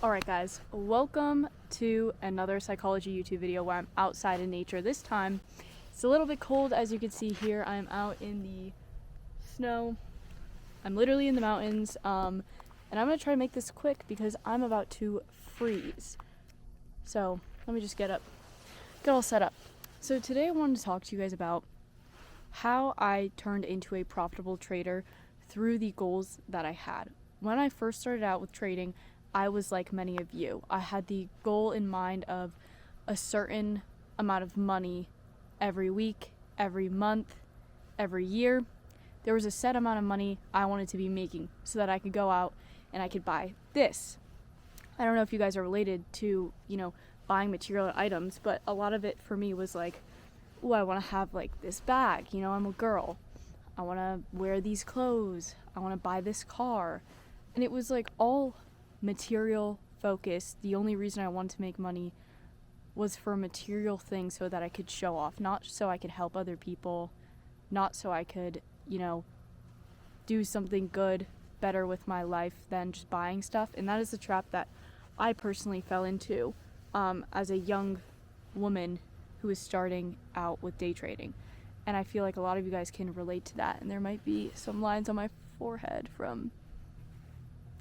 Alright guys, welcome to another psychology YouTube video where I'm outside in nature. This time, it's a little bit cold. As you can see here, I'm out in the snow. I'm literally in the mountains, and I'm going to try to make this quick because I'm about to freeze. So, let me just get all set up. So today I wanted to talk to you guys about how I turned into a profitable trader through the goals that I had. When I first started out with trading, I was like many of you. I had the goal in mind of a certain amount of money every week, every month, every year. There was a set amount of money I wanted to be making so that I could go out and I could buy this. I don't know if you guys are related to, buying material items, but a lot of it for me was like, oh, I want to have like this bag. I'm a girl. I want to wear these clothes. I want to buy this car. And it was like all material focused. The only reason I wanted to make money was for material things so that I could show off, not so I could help other people, not so I could, do something good, better with my life than just buying stuff. And that is the trap that I personally fell into as a young woman who is starting out with day trading. And I feel like a lot of you guys can relate to that. And there might be some lines on my forehead from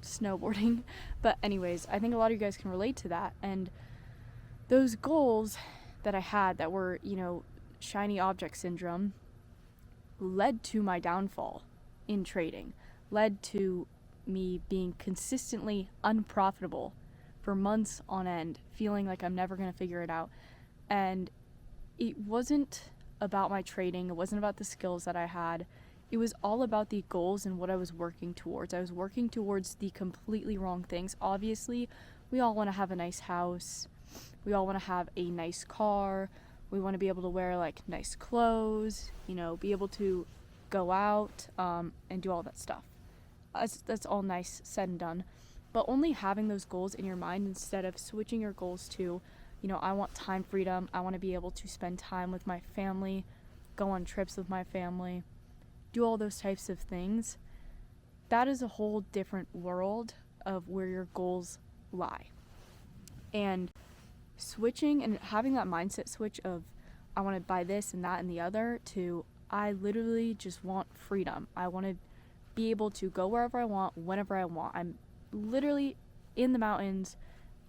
snowboarding, but anyways, I think a lot of you guys can relate to that. And those goals that I had that were, shiny object syndrome led to my downfall in trading, led to me being consistently unprofitable for months on end, feeling like I'm never going to figure it out. And it wasn't about my trading, it wasn't about the skills that I had. It was all about the goals and what I was working towards. I was working towards the completely wrong things. Obviously, we all want to have a nice house. We all want to have a nice car. We want to be able to wear like nice clothes, be able to go out and do all that stuff. That's all nice said and done. But only having those goals in your mind instead of switching your goals to, I want time freedom. I want to be able to spend time with my family, go on trips with my family, do all those types of things. That is a whole different world of where your goals lie. And switching and having that mindset switch of I want to buy this and that and the other to I literally just want freedom. I want to be able to go wherever I want, whenever I want. I'm literally in the mountains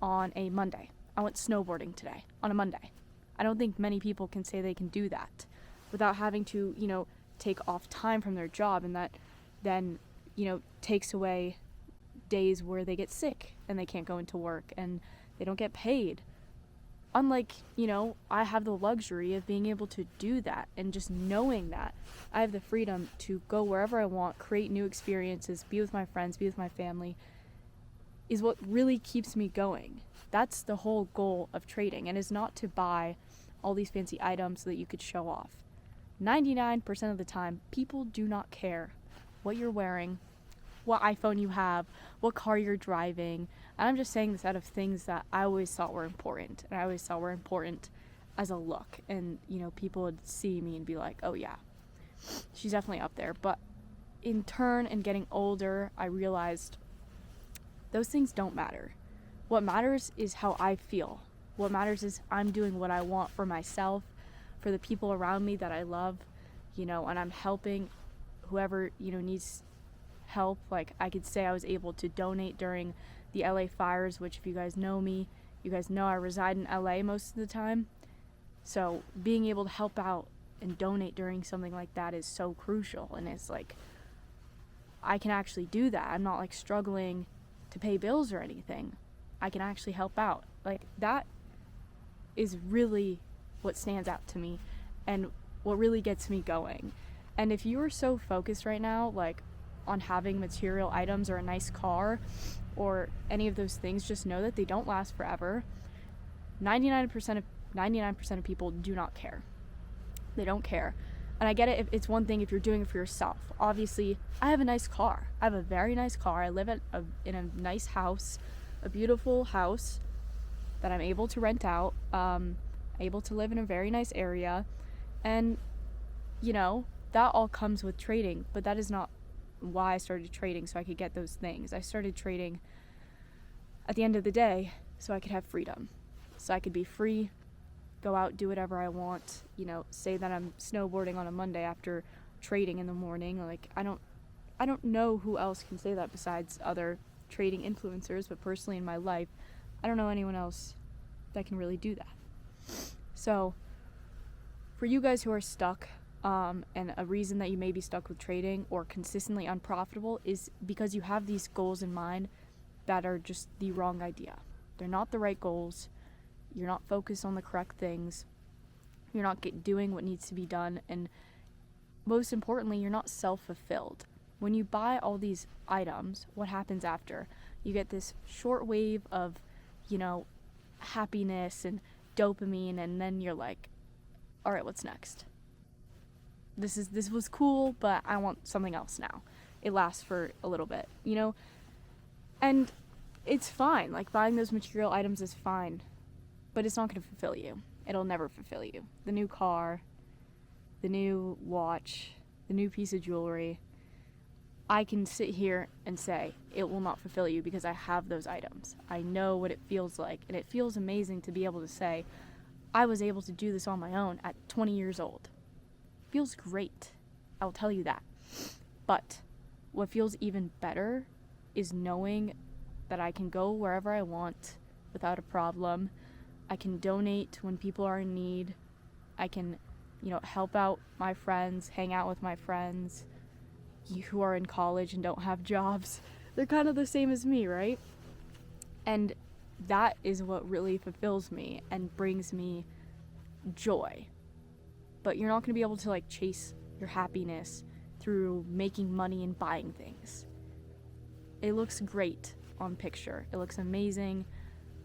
on a Monday. I went snowboarding today on a Monday. I don't think many people can say they can do that without having to, take off time from their job, and that then takes away days where they get sick and they can't go into work and they don't get paid. Unlike I have the luxury of being able to do that, and just knowing that I have the freedom to go wherever I want, create new experiences, be with my friends, be with my family, is what really keeps me going. That's the whole goal of trading, and is not to buy all these fancy items so that you could show off. 99% of the time, people do not care what you're wearing, what iPhone you have, what car you're driving. And I'm just saying this out of things that I always thought were important. And I always thought were important as a look. And, people would see me and be like, oh yeah, she's definitely up there. But in turn and getting older, I realized those things don't matter. What matters is how I feel. What matters is I'm doing what I want for myself, for the people around me that I love, and I'm helping whoever, needs help. Like I could say I was able to donate during the LA fires, which if you guys know me, you guys know I reside in LA most of the time. So being able to help out and donate during something like that is so crucial. And it's like, I can actually do that. I'm not like struggling to pay bills or anything. I can actually help out. Like that is really what stands out to me and what really gets me going. And if you are so focused right now, like on having material items or a nice car or any of those things, just know that they don't last forever. 99% of people do not care. They don't care. And I get it if it's one thing if you're doing it for yourself. Obviously, I have a nice car. I have a very nice car. I live in a nice house, a beautiful house that I'm able to rent out, able to live in a very nice area. And, that all comes with trading, but that is not why I started trading, so I could get those things. I started trading at the end of the day, so I could have freedom. So I could be free, go out, do whatever I want, say that I'm snowboarding on a Monday after trading in the morning. Like, I don't know who else can say that besides other trading influencers, but personally in my life, I don't know anyone else that can really do that. So for you guys who are stuck, and a reason that you may be stuck with trading or consistently unprofitable is because you have these goals in mind that are just the wrong idea. They're not the right goals. You're not focused on the correct things. You're not doing what needs to be done. And most importantly, you're not self-fulfilled. When you buy all these items, what happens after? You get this short wave of, happiness and dopamine, and then you're like, all right, what's next? This was cool, but I want something else now. It lasts for a little bit, And it's fine. Like, buying those material items is fine, but it's not going to fulfill you. It'll never fulfill you. The new car, the new watch, the new piece of jewelry, I can sit here and say it will not fulfill you because I have those items. I know what it feels like, and it feels amazing to be able to say, I was able to do this on my own at 20 years old. Feels great. I'll tell you that. But what feels even better is knowing that I can go wherever I want without a problem. I can donate when people are in need. I can, help out my friends, hang out with my friends who are in college and don't have jobs. They're kind of the same as me, right? And that is what really fulfills me and brings me joy. But you're not going to be able to chase your happiness through making money and buying things. It looks great on picture. It looks amazing,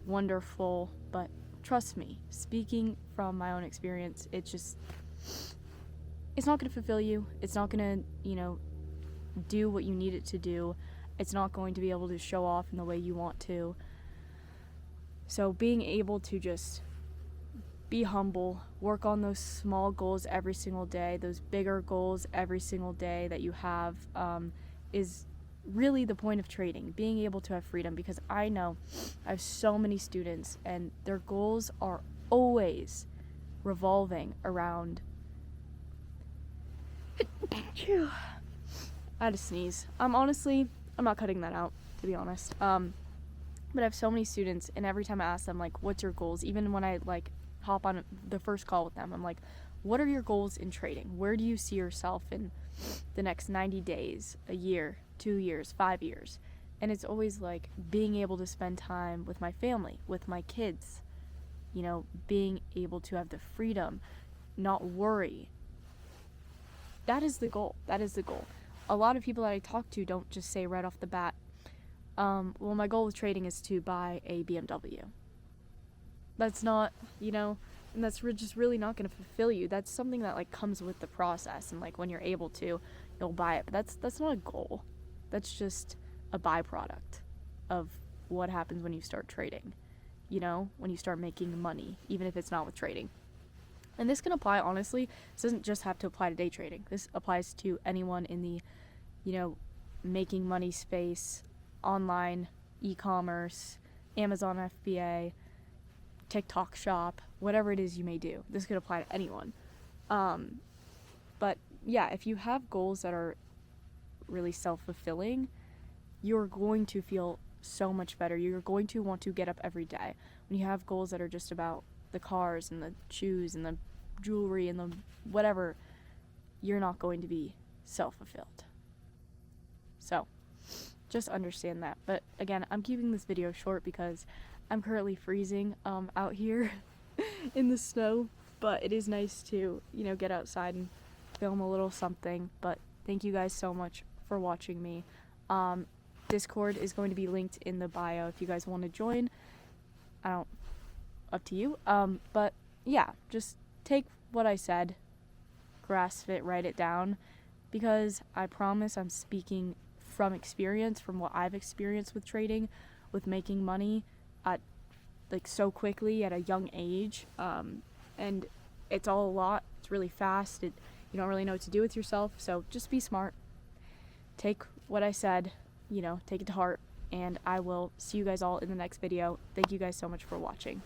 wonderful, but trust me, speaking from my own experience, it's not going to fulfill you. It's not going to, do what you need it to do. It's not going to be able to show off in the way you want to. So being able to just be humble, work on those small goals every single day, those bigger goals every single day that you have, is really the point of trading, being able to have freedom. Because I know I have so many students and their goals are always revolving around I had to sneeze. I'm not cutting that out, to be honest. But I have so many students, and every time I ask them, what's your goals? Even when I, hop on the first call with them, I'm like, what are your goals in trading? Where do you see yourself in the next 90 days, a year, 2 years, 5 years? And it's always, being able to spend time with my family, with my kids, being able to have the freedom, not worry. That is the goal. A lot of people that I talk to don't just say right off the bat, well, my goal with trading is to buy a BMW. That's not, and that's just really not going to fulfill you. That's something that comes with the process, and when you're able to, you'll buy it. But that's not a goal. That's just a byproduct of what happens when you start trading. When you start making money, even if it's not with trading. And this can apply, honestly, this doesn't just have to apply to day trading. This applies to anyone in the, making money space, online, e-commerce, Amazon FBA, TikTok shop, whatever it is you may do. This could apply to anyone. But yeah, if you have goals that are really self-fulfilling, you're going to feel so much better. You're going to want to get up every day. When you have goals that are just about the cars and the shoes and the jewelry and the whatever, you're not going to be self-fulfilled. So just understand that. But again, I'm keeping this video short because I'm currently freezing out here in the snow, but it is nice to get outside and film a little something. But thank you guys so much for watching me. Discord is going to be linked in the bio if you guys want to join. Up to you. But yeah, just take what I said, grasp it, write it down, because I promise I'm speaking from experience, from what I've experienced with trading, with making money at so quickly at a young age. And it's all a lot. It's really fast. You don't really know what to do with yourself. So just be smart. Take what I said, take it to heart, and I will see you guys all in the next video. Thank you guys so much for watching.